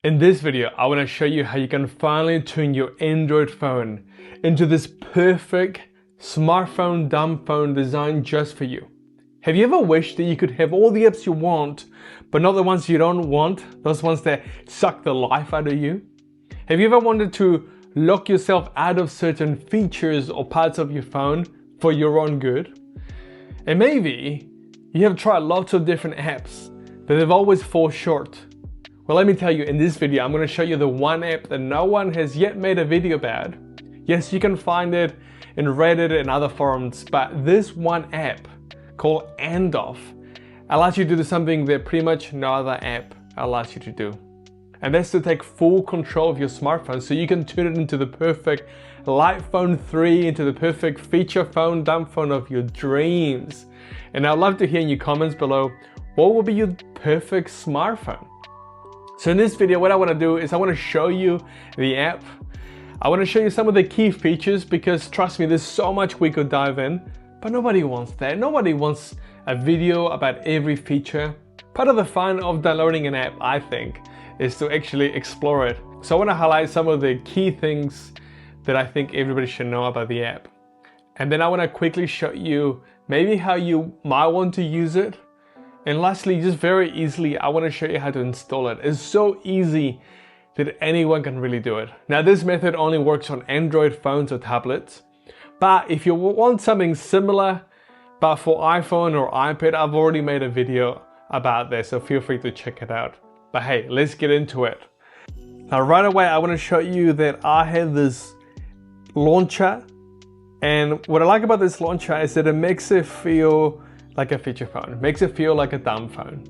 In this video, I want to show you how you can finally turn your Android phone into this perfect smartphone dumb phone designed just for you. Have you ever wished that you could have all the apps you want, but not the ones you don't want, those ones that suck the life out of you? Have you ever wanted to lock yourself out of certain features or parts of your phone for your own good? And maybe you have tried lots of different apps, but they've always fall short. Well, let me tell you, in this video, I'm going to show you the one app that no one has yet made a video about. Yes, you can find it in Reddit and other forums, but this one app called Andoff allows you to do something that pretty much no other app allows you to do. And that's to take full control of your smartphone so you can turn it into the perfect light phone 3, into the perfect feature phone, dumb phone of your dreams. And I'd love to hear in your comments below, what will be your perfect smartphone? So in this video, what I want to do is I want to show you the app. I want to show you some of the key features because trust me, there's so much we could dive in, but nobody wants that. Nobody wants a video about every feature. Part of the fun of downloading an app, I think, is to actually explore it. So I want to highlight some of the key things that I think everybody should know about the app. And then I want to quickly show you maybe how you might want to use it. And lastly, just very easily, I want to show you how to install it. It's so easy that anyone can really do it. Now, this method only works on Android phones or tablets. But if you want something similar, but for iPhone or iPad, I've already made a video about this, so feel free to check it out. But hey, let's get into it. Now, right away, I want to show you that I have this launcher. And what I like about this launcher is that it makes it feel like a feature phone. It makes it feel like a dumb phone.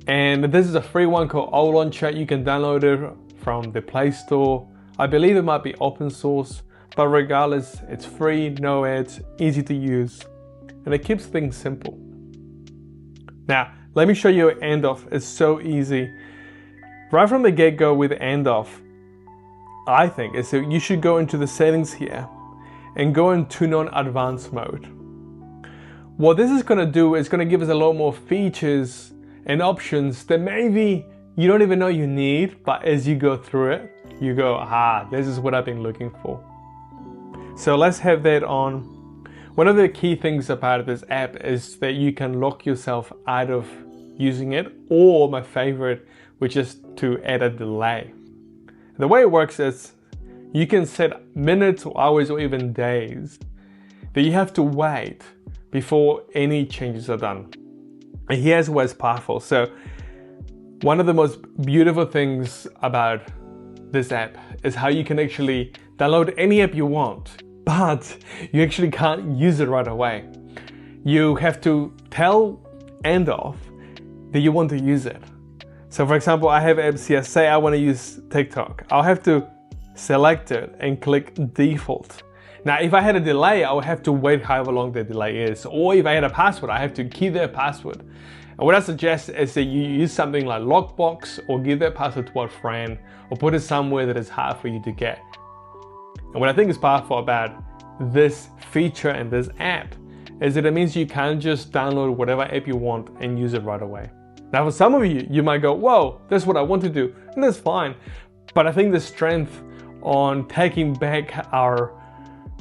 And this is a free one called Olauncher. You can download it from the Play Store. I believe it might be open source, but regardless, it's free, no ads, easy to use, and it keeps things simple. Now, let me show you Andoff. It's so easy. Right from the get-go with Andoff, I think is that you should go into the settings here and go into non-advanced mode. What this is going to do is going to give us a lot more features and options that maybe you don't even know you need, but as you go through it, you go, aha, this is what I've been looking for. So let's have that on. One of the key things about this app is that you can lock yourself out of using it, or my favorite, which is to add a delay. The way it works is you can set minutes or hours or even days that you have to wait before any changes are done. And here's what's powerful. So one of the most beautiful things about this app is how you can actually download any app you want, but you actually can't use it right away. You have to tell Andoff that you want to use it. So for example, I have apps here, say I want to use TikTok. I'll have to select it and click default. Now, if I had a delay, I would have to wait however long the delay is. Or if I had a password, I have to key that password. And what I suggest is that you use something like Lockbox or give that password to a friend or put it somewhere that is hard for you to get. And what I think is powerful about this feature and this app is that it means you can just download whatever app you want and use it right away. Now, for some of you, you might go, whoa, that's what I want to do. And that's fine. But I think the strength on taking back our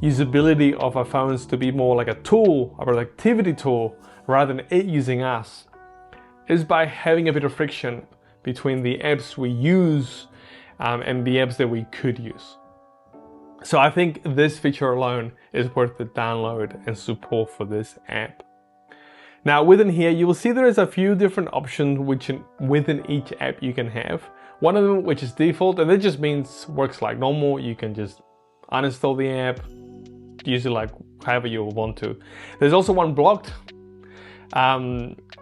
usability of our phones to be more like a tool, a productivity tool, rather than it using us, is by having a bit of friction between the apps we use and the apps that we could use. So I think this feature alone is worth the download and support for this app. Now within here, you will see there is a few different options which within each app you can have. One of them which is default, and that just means works like normal. You can just uninstall the app, use it like however you want to. There's also one blocked.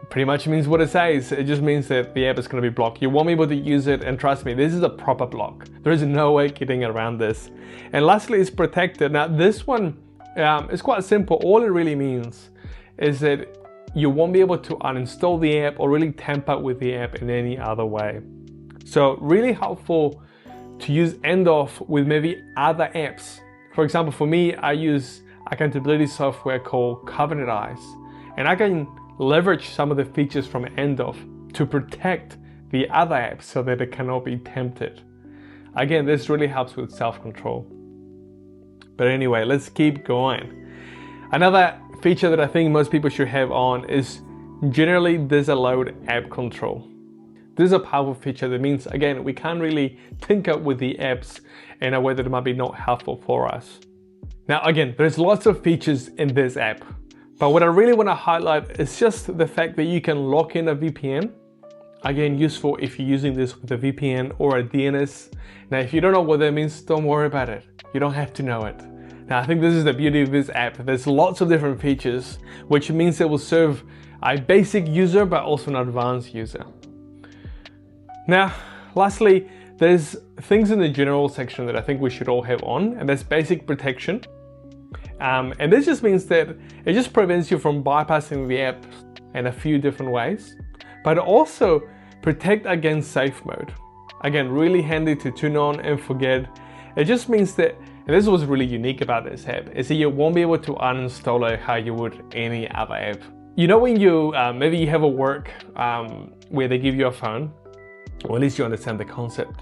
Pretty much means what it says. It just means that the app is going to be blocked. You won't be able to use it, and trust me, this is a proper block. There is no way getting around this. And lastly, it's protected. Now this one is quite simple. All it really means is that you won't be able to uninstall the app or really tamper with the app in any other way. So really helpful to use Andoff with maybe other apps. For example, for me, I use accountability software called Covenant Eyes, and I can leverage some of the features from Andoff to protect the other apps so that it cannot be tempted. Again, this really helps with self-control. But anyway, let's keep going. Another feature that I think most people should have on is generally disallowed app control. This is a powerful feature that means, again, we can't really tinker with the apps in a way that might be not helpful for us. Now, again, there's lots of features in this app, but what I really want to highlight is just the fact that you can lock in a VPN. Again, useful if you're using this with a VPN or a DNS. Now, if you don't know what that means, don't worry about it. You don't have to know it. Now, I think this is the beauty of this app. There's lots of different features, which means it will serve a basic user, but also an advanced user. Now, lastly, there's things in the general section that I think we should all have on, and that's basic protection. And this just means that it just prevents you from bypassing the app in a few different ways, but also protect against safe mode. Again, really handy to turn on and forget. It just means that, and this was really unique about this app, is that you won't be able to uninstall it how you would any other app. You know when you, maybe you have a work where they give you a phone, or at least you understand the concept,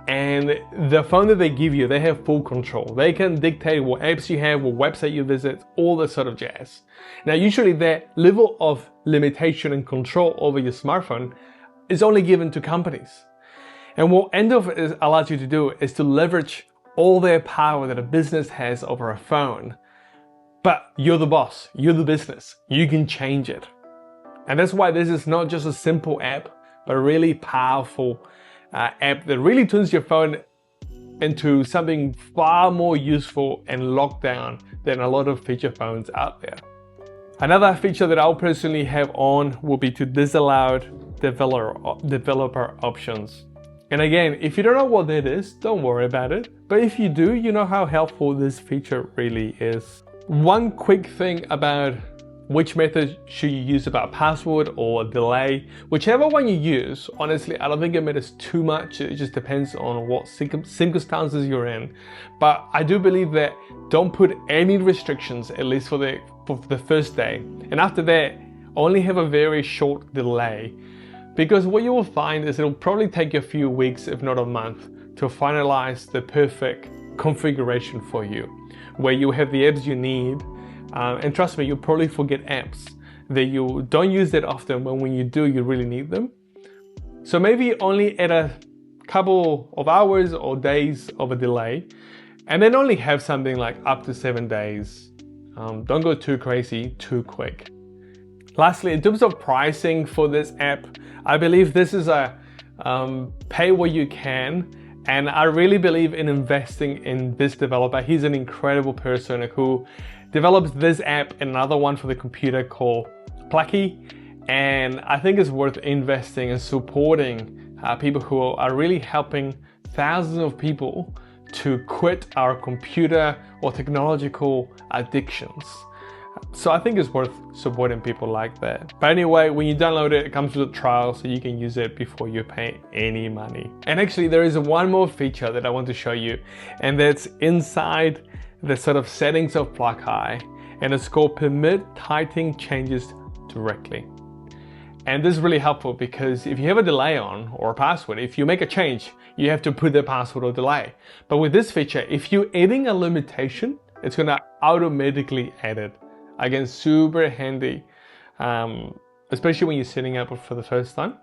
and the phone that they give you, they have full control. They can dictate what apps you have, what website you visit, all that sort of jazz. Now, usually that level of limitation and control over your smartphone is only given to companies. And what Andoff allows you to do is to leverage all their power that a business has over a phone. But you're the boss, you're the business, you can change it. And that's why this is not just a simple app, but a really powerful app that really turns your phone into something far more useful and locked down than a lot of feature phones out there. Another feature that I'll personally have on will be to disallow developer options. And again, if you don't know what that is, don't worry about it. But if you do, you know how helpful this feature really is. One quick thing about which method should you use about password or delay. Whichever one you use, honestly, I don't think it matters too much. It just depends on what circumstances you're in. But I do believe that don't put any restrictions, at least for the first day. And after that, only have a very short delay. Because what you will find is it'll probably take you a few weeks, if not a month, to finalize the perfect configuration for you, where you have the apps you need. And trust me, you'll probably forget apps that you don't use that often, but when you do, you really need them. So maybe only at a couple of hours or days of a delay, and then only have something like up to 7 days. Don't go too crazy, too quick. Lastly, in terms of pricing for this app, I believe this is a pay what you can. And I really believe in investing in this developer. He's an incredible person who develops this app and another one for the computer called Plucky. And I think it's worth investing and supporting people who are really helping thousands of people to quit our computer or technological addictions. So I think it's worth supporting people like that. But anyway, when you download it, it comes with a trial so you can use it before you pay any money. And actually there is one more feature that I want to show you, and that's inside the sort of settings of Plucky, and it's called Permit Typing Changes Directly. And this is really helpful because if you have a delay on or a password, if you make a change, you have to put the password or delay. But with this feature, if you're adding a limitation, it's gonna automatically add it. Again, super handy, especially when you're setting up for the first time.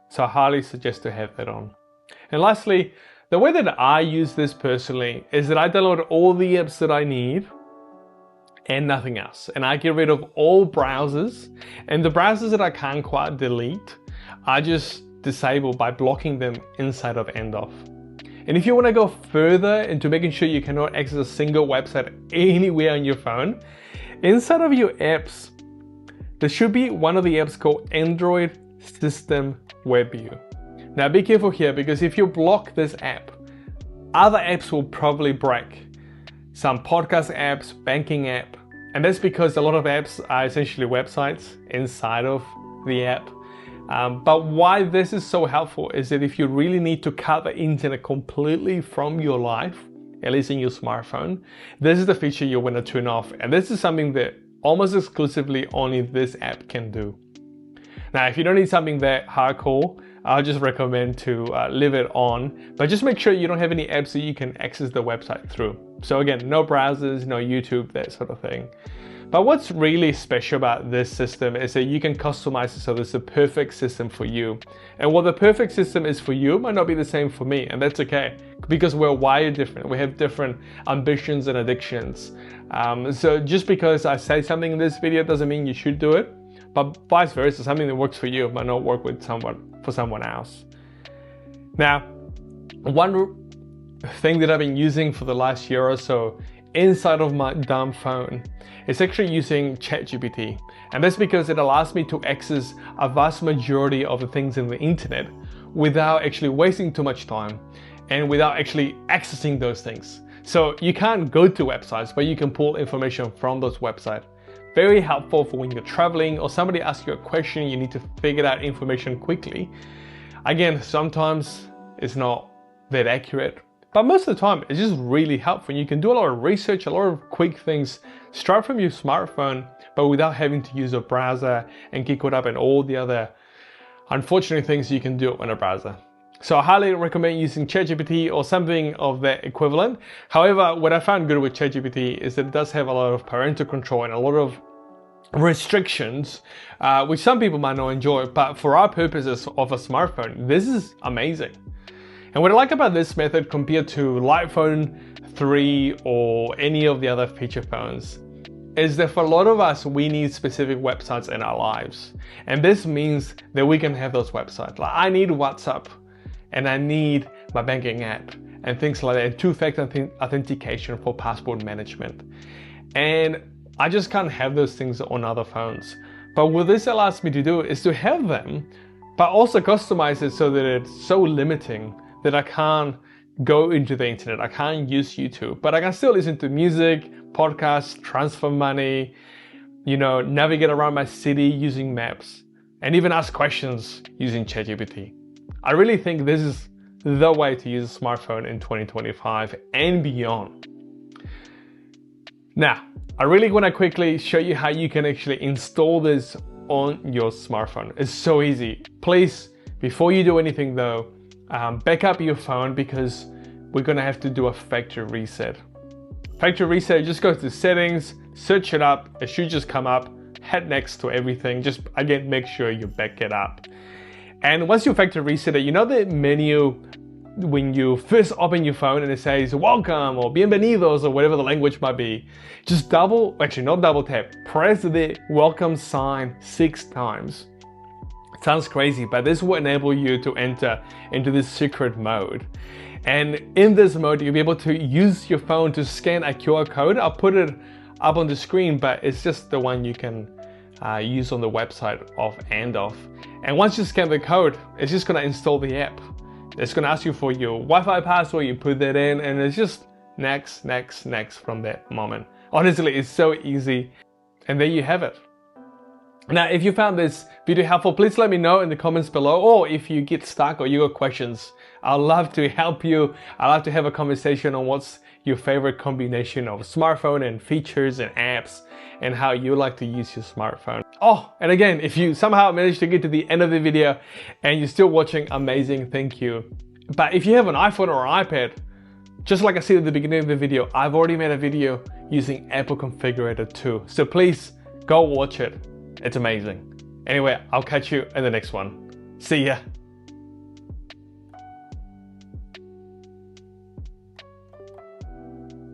So I highly suggest to have that on. And lastly, the way that I use this personally is that I download all the apps that I need and nothing else. And I get rid of all browsers, and the browsers that I can't quite delete, I just disable by blocking them inside of Andoff. And if you want to go further into making sure you cannot access a single website anywhere on your phone, inside of your apps, there should be one of the apps called Android System WebView. Now be careful here, because if you block this app, other apps will probably break. Some podcast apps, banking app, and that's because a lot of apps are essentially websites inside of the app. But why this is so helpful is that if you really need to cut the internet completely from your life, at least in your smartphone, this is the feature you want to turn off. And this is something that almost exclusively only this app can do. Now, if you don't need something that hardcore, I'll just recommend to leave it on, but just make sure you don't have any apps that you can access the website through. So again, no browsers, no YouTube, that sort of thing. But what's really special about this system is that you can customize it so there's a perfect system for you. And what the perfect system is for you might not be the same for me, and that's okay, because we're wired different. We have different ambitions and addictions. So just because I say something in this video doesn't mean you should do it, but vice versa, something that works for you might not work for someone else. Now, one thing that I've been using for the last year or so inside of my Dumbphone is actually using ChatGPT. And that's because it allows me to access a vast majority of the things in the internet without actually wasting too much time and without actually accessing those things. So you can't go to websites, but you can pull information from those websites. Very helpful for when you're traveling or somebody asks you a question, you need to figure out information quickly. Again, sometimes it's not that accurate, but most of the time it's just really helpful. You can do a lot of research, a lot of quick things straight from your smartphone, but without having to use a browser and get caught up in all the other unfortunate things you can do on a browser. So I highly recommend using ChatGPT or something of that equivalent. However, what I found good with ChatGPT is that it does have a lot of parental control and a lot of restrictions, which some people might not enjoy, but for our purposes of a smartphone, this is amazing. And what I like about this method compared to iPhone 3 or any of the other feature phones is that for a lot of us, we need specific websites in our lives. And this means that we can have those websites. Like I need WhatsApp and I need my banking app and things like that, and two-factor authentication for passport management. And I just can't have those things on other phones. But what this allows me to do is to have them, but also customize it so that it's so limiting that I can't go into the internet, I can't use YouTube, but I can still listen to music, podcasts, transfer money, navigate around my city using maps, and even ask questions using ChatGPT. I really think this is the way to use a smartphone in 2025 and beyond. Now, I really want to quickly show you how you can actually install this on your smartphone. It's so easy. Please, before you do anything though, back up your phone because we're going to have to do a factory reset. Factory reset, just go to settings, search it up. It should just come up, head next to everything. Just again, make sure you back it up. And once you factory reset it, you know the menu when you first open your phone and it says welcome or bienvenidos or whatever the language might be, just not double tap, press the welcome sign 6 times. It sounds crazy, but this will enable you to enter into this secret mode. And in this mode, you'll be able to use your phone to scan a QR code. I'll put it up on the screen, but it's just the one you can use on the website of Andoff. And once you scan the code, it's just gonna install the app. It's gonna ask you for your Wi-Fi password, you put that in, and it's just next, next, next from that moment. Honestly, it's so easy. And there you have it. Now, if you found this video helpful, please let me know in the comments below, or if you get stuck or you got questions, I'd love to help you. I'd love to have a conversation on what's your favorite combination of smartphone and features and apps and how you like to use your smartphone. Oh, and again, if you somehow managed to get to the end of the video and you're still watching, amazing, thank you. But if you have an iPhone or an iPad, just like I said at the beginning of the video, I've already made a video using Apple Configurator 2. So please go watch it. It's amazing. Anyway, I'll catch you in the next one. See ya.